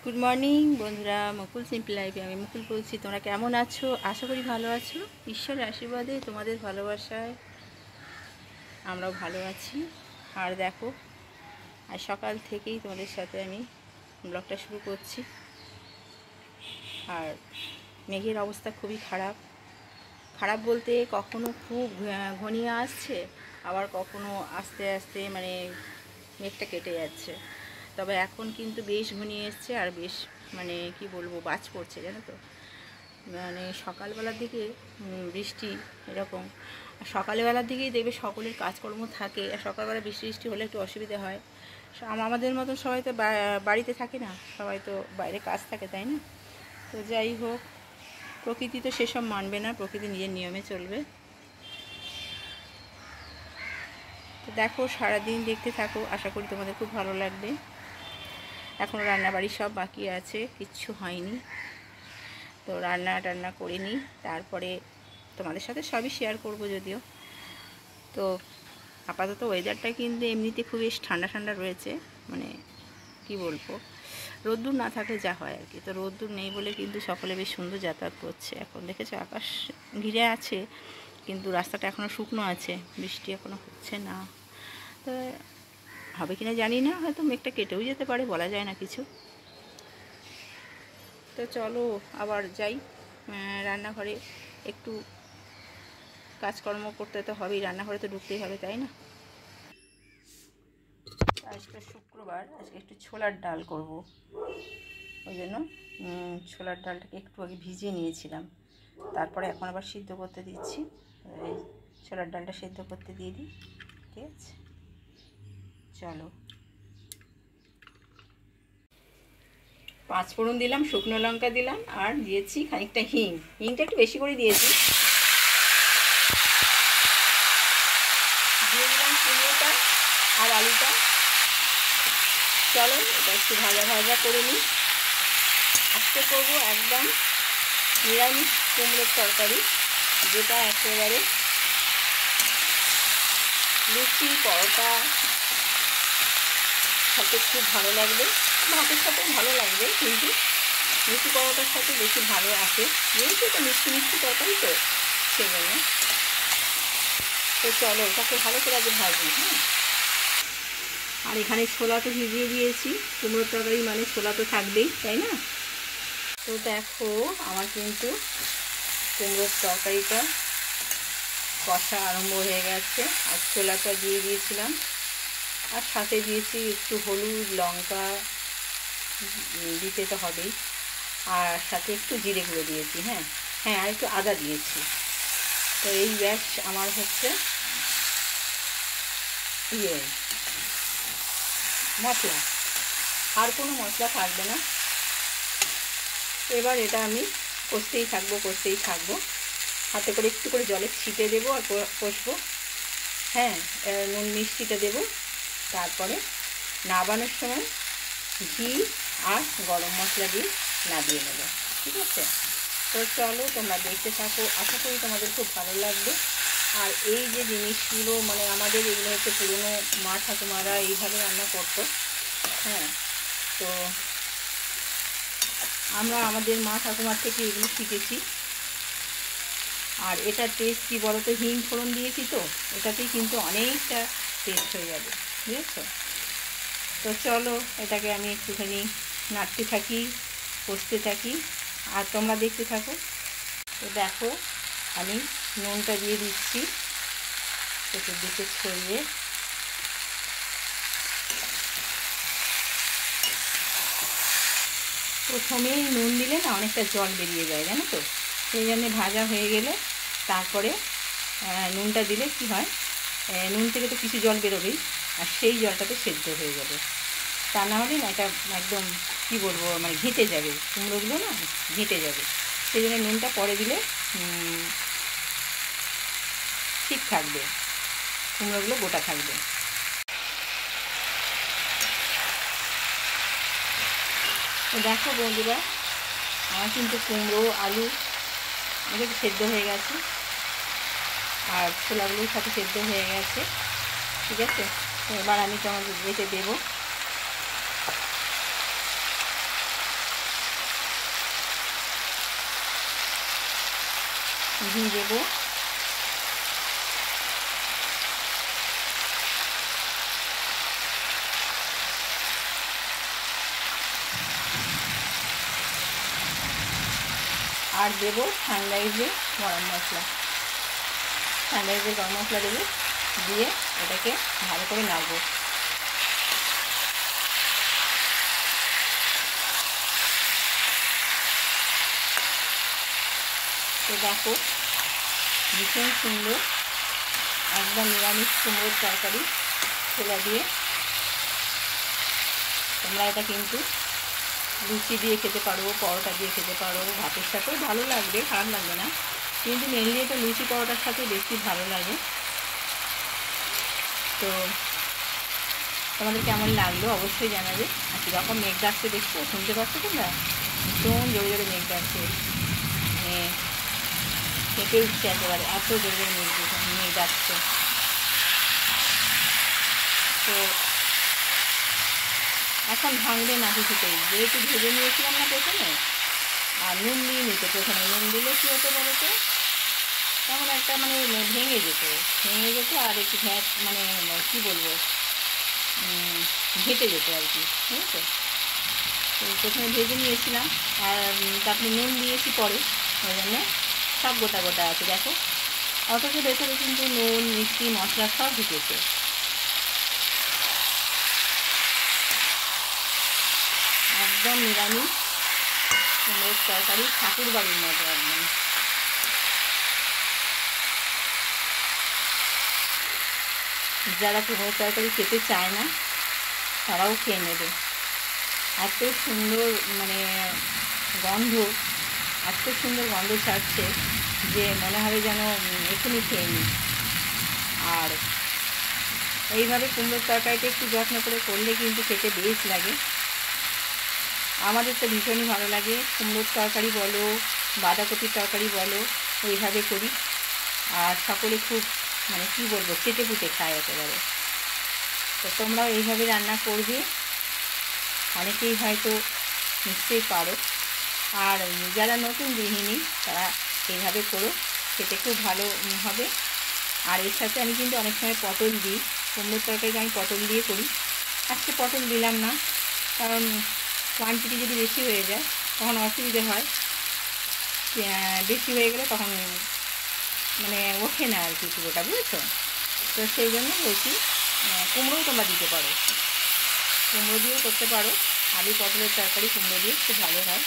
Good morning বন্ধুরা, মুকুল simple লাইফে আমি মুকুল বলছি। তোমরা কেমন আছো? আশা করি ভালো আছো। ঈশ্বরের আশীর্বাদে, তোমাদের ভালোবাসায় আমরাও ভালো আছি। আর দেখো, আজ সকাল থেকেই তোমাদের সাথে আমি ব্লগটা শুরু করছি। আর মেঘের অবস্থা খুবই খারাপ। খারাপ বলতে কখনো খুব ঘনিয়ে আসছে, আবার কখনো আস্তে আস্তে মেঘটা কেটে যাচ্ছে। তবে এখন কিন্তু বেশ ঘনিয়ে এসছে, আর বেশ কি বলবো, বাজ পড়ছে, জানো তো। সকালবেলার দিকে বৃষ্টি এরকম, আর সকালবেলার দিকেই দেখবে সকলের কাজকর্ম থাকে, আর সকালবেলা বৃষ্টি বৃষ্টি হলে একটু অসুবিধা হয়। আমাদের মতন সবাই তো বাড়িতে থাকে না, সবাই তো বাইরে কাজ থাকে, তাই না? তো যাই হোক, প্রকৃতি তো সেসব মানবে না, প্রকৃতি নিজের নিয়মে চলবে। তো দেখো, সারাদিন দেখতে থাকো, আশা করি তোমাদের খুব ভালো লাগবে। এখনও রান্নাবাড়ি সব বাকি আছে, কিচ্ছু হয়নি। তো রান্না করে নিই, তারপরে তোমাদের সাথে সবই শেয়ার করব। যদিও তো আপাতত ওয়েদারটা কিন্তু এমনিতে খুব বেশ ঠান্ডা ঠান্ডা রয়েছে, কি বলবো, রোদ্দুর না থাকলে যা হয় আর কি। তো রোদ্দুর নেই বলে কিন্তু সকলে বেশ সুন্দর যাতায়াত করছে। এখন দেখেছো, আকাশ ঘিরে আছে, কিন্তু রাস্তাটা এখনও শুকনো আছে, বৃষ্টি এখনও হচ্ছে না। তো হবে কিনা জানি না, হয়তো মেঘটা কেটেও যেতে পারে, বলা যায় না কিছু। তো চলো আবার যাই রান্নাঘরে, একটু কাজকর্ম করতে তো হবেই, রান্নাঘরে তো ঢুকতেই হবে, তাই না? আজকে শুক্রবার, আজকে একটু ছোলার ডাল করব। ওই জন্য ছোলার ডালটাকে একটু আগে ভিজিয়ে নিয়েছিলাম, তারপরে এখন আবার সিদ্ধ করতে দিচ্ছি। এই ছোলার ডালটা সিদ্ধ করতে দিয়ে দিই, ঠিক আছে? চলো, 5 ফোড়ন দিলাম, শুকনো লঙ্কা দিলাম, আর দিয়েছি খানিকটা হিংটা একটু বেশি করে দিয়েছি। দিয়ে দিলাম কুমড়োটা আর আলুটা। চলো এটা একটু ভাজা ভাজা করে নিই। আজকে করবো একদম নিরামিষ কুমড়োর তরকারি, যেটা একেবারে লুচি পরোটা সাথে খুব ভালো লাগবে, ভাতের সাথে ভালো লাগবে, কিন্তু লুচি পরোটার সাথে বেশি ভালো আসে, যেহেতু এটা মিষ্টি মিষ্টি তরকারি, তো সেই জন্য। তো চলো ওটাকে ভালো করে আগে ভাজবো। হ্যাঁ, আর এখানে ছোলা তো ভিজিয়ে দিয়েছি, কুমড়োর তরকারি মানে ছোলা তো থাকবেই, তাই না? তো দেখো, আমার কিন্তু কুমড়োর তরকারিটা কষা আরম্ভ হয়ে গেছে। আর ছোলাটা দিয়ে দিয়েছিলাম, আর সাথে দিয়েছি একটু হলুদ, লঙ্কা দিতে তো হবেই, আর সাথে একটু জিরে গুঁড়ো দিয়েছি। হ্যাঁ হ্যাঁ, আর একটু আদা দিয়েছি। তো এই ব্যাস আমার হচ্ছে মশলা, আর কোনো মশলা থাকবে না। এবার এটা আমি কষতেই থাকবো, হাতে করে একটু করে জলের ছিটে দেবো আর কষবো। হ্যাঁ, নুন মিষ্টিটা দেবো, তারপরে নাবানোর সময় ঘি আর গরম মশলা দিয়ে নামিয়ে নেবো, ঠিক আছে? তো চলো তোমরা দেখতে থাকো, আশা করি তোমাদের খুব ভালো লাগবে। আর এই যে জিনিসগুলো, আমাদের এগুলো হচ্ছে পুরনো মা ঠাকুমারা এইভাবে রান্না করতো। হ্যাঁ, তো আমরা আমাদের মা ঠাকুমার থেকে এগুলো শিখেছি। আর এটা টেস্ট কী বলো তো, হিং ফোড়ন দিয়েছি তো, এটাতেই কিন্তু অনেকটা টেস্ট হয়ে যাবে, বুঝেছ? তো চলো এটাকে আমি একটুখানি নাড়তে থাকি, কষতে থাকি, আর তোমরা দেখতে থাকো। তো দেখো, আমি নুনটা দিয়ে দিচ্ছি চতুর্দিকে ছড়িয়ে। প্রথমেই নুন দিলে না অনেকটা জল বেরিয়ে যায়, জানো তো। সেই জন্যে ভাজা হয়ে গেলে তারপরে নুনটা দিলে কি হয়, নুন থেকে তো কিছু জল বেরোবেই, আর সেই জলটাতে সেদ্ধ হয়ে যাবে। তা না হলে না এটা একদম কী বলবো, ঘেঁটে যাবে, কুমড়োগুলো না ঘেঁটে যাবে। সেই জন্য নুনটা পরে দিলে ঠিক থাকবে, কুমড়োগুলো গোটা থাকবে। তো দেখো বন্ধুরা, আমার কিন্তু কুমড়ো আলু অনেক সেদ্ধ হয়ে গেছে, আর ছোলাগুলোর সাথে সেদ্ধ হয়ে গেছে, ঠিক আছে? তো এবার আমি তোমাকে রেখে দেবো। ঘি দেবো, আর দেবো সানরাইজের গরম মশলা, সানরাইজের গরম মশলা দেবো, দিয়ে এটাকে ভালো করে নাড়বো। তো দেখো ভীষণ সুন্দর একদম নিরামিষ কুমড়োর তরকারি ছোলা দিয়ে। তোমরা এটা কিন্তু লুচি দিয়ে খেতে পারো, পরোটা দিয়ে খেতে পারো, ভাতের সাথেও ভালো লাগবে, খারাপ লাগবে না, কিন্তু মেনলি এটা লুচি পরোটার সাথে বেশি ভালো লাগে। তো তোমাদের কেমন লাগলো অবশ্যই জানাবে। আর কীরকম মেঘ ডাকছে দেখছো, শুনতে পাচ্ছ তোমরা? ভীষণ জোরে জোরে মেঘ ডাকছে, মানে কেঁপে উঠছে একেবারে, এত জোরে জোরে মেঘ ডাকছে। তো এখন ভাঙবে না কিছুতেই, যেহেতু ভেজে নিয়েছিলাম না প্রথমে, আর নুন দিয়ে নিতে, প্রথমে নুন দিলে কী হতো বলো তো, তেমন একটা মানে ভেঙে যেত আর একটু ঘ্যাস মানে কী বলবো, ঘেটে যেত আর কি, বুঝেছো? তো প্রথমে ভেজে নিয়েছিলাম, আর তারপরে নুন দিয়েছি পরে, ওই জন্য সব গোটা গোটা আছে দেখো, অথচ ভেতরে কিন্তু নুন মিষ্টি মশলা সব ঢুকেছে। একদম নিরামিষ কুমড়োর তরকারি, ঠাকুর বাড়ির মতো একদম। যারা কুমড়োর তরকারি খেতে চায় না তারাও খেয়ে নেবে, এত সুন্দর মানে গন্ধ, এত সুন্দর গন্ধ ছাড়ছে যে মনে হবে যেন এখনই খেয়ে নিই। আর এইভাবে কুমড়োর তরকারিটা একটু যত্ন করে করলে কিন্তু খেতে বেশ লাগে। আমাদের তো ভীষণই ভালো লাগে, কুমড়োর তরকারি বলো বাঁধাকপির তরকারি বলো, ওইভাবে করি, আর সকলে খুব মানে কী বলবো চেটে পুটে খায় একেবারে। তো তোমরাও এইভাবে রান্না করবে, অনেকেই হয়তো নিশ্চয়ই পারো। আর যারা নতুন গৃহিণী তারা এইভাবে করো, খেতে খুব ভালো হবে। আর এর সাথে আমি কিন্তু অনেক সময় পটল দিই, কুমড়োর তরকারিটা আমি পটল দিয়ে করি। আজকে পটল দিলাম না, কারণ কোয়ান্টিটি যদি বেশি হয়ে যায় তখন অসুবিধে হয়, বেশি হয়ে গেলে তখন মানে ওঠে না আর কি পুরোটা, বুঝেছো? তো সেই জন্য বলছি কুমড়োও তোমরা দিতে পারো, কুমড়ো দিয়েও করতে পারো, আলু পটলের তরকারি কুমড়ো দিয়ে খুব ভালো হয়।